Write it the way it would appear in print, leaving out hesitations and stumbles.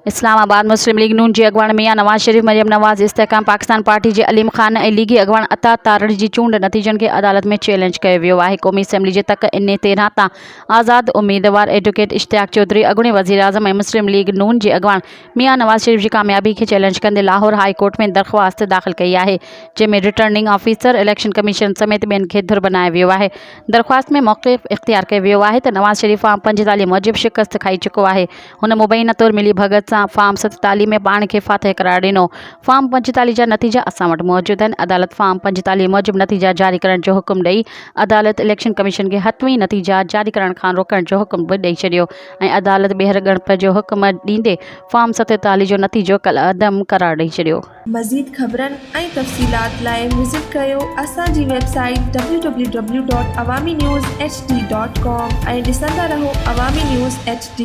इस्लामाबाद मुस्लिम league नून जी अगवान मियां नवाज शरीफ, मरियम नवाज, इस्तेहकाम Pakistan party जे अलीम खान ऐं लीगी अगवान अता तारड़ जी चूंड नतीजनि खे अदालत में चैलेंज कयो वियो आहे। क़ौमी असैम्बली जे तक इन 13 तां आज़ाद उम्मीदवार एडवोकेट इश्तियाक चौधरी अॻूणे वज़ीर आज़म ऐं मुस्लिम लीग नून जे अगवान मियां नवाज शरीफ जी कामयाबी खे चैलेंज कंदे लाहौर हाई कोर्ट में दरख़्वास्त दाख़िल कई आहे, जंहिंमें रिटर्निंग ऑफिसर, इलेक्शन कमीशन समेत ॿियनि खे धुर बनायो वियो आहे। दरख़्वास्त में मौक़िफ़ इख़्तियार कयो वियो आहे त नवाज शरीफ फ़ार्म 45 मूजिबि शिकस्त खाई चुको आहे। हुन मुबैना तौरु मिली भगत सां फ़ार्म 47 में पाण खे फातह करार ॾिनो। फ़ार्म 45 जा नतीजा असां वटि मौजूदु आहिनि। अदालत फ़ार्म 45 मूजिबि नतीजा जारी करण जो हुकुम ॾेई अदालत इलेक्शन कमीशन खे हथवीं नतीजा जारी करण खां रोकण जो हुकुम बि ॾेई छॾियो ऐं अदालत ॿीहर ॻणप जो हुकुम ॾींदे फ़ार्म 47 जो नतीजो कलअदम करार ॾेई छॾियो। मज़ीद ख़बरनि ऐं तफ़सीलात लाइ विज़िट कयो असांजी वेबसाइट www.awamiNewsHD.com ऐं ॾिसंदा रहो अवामी न्यूज़ HD।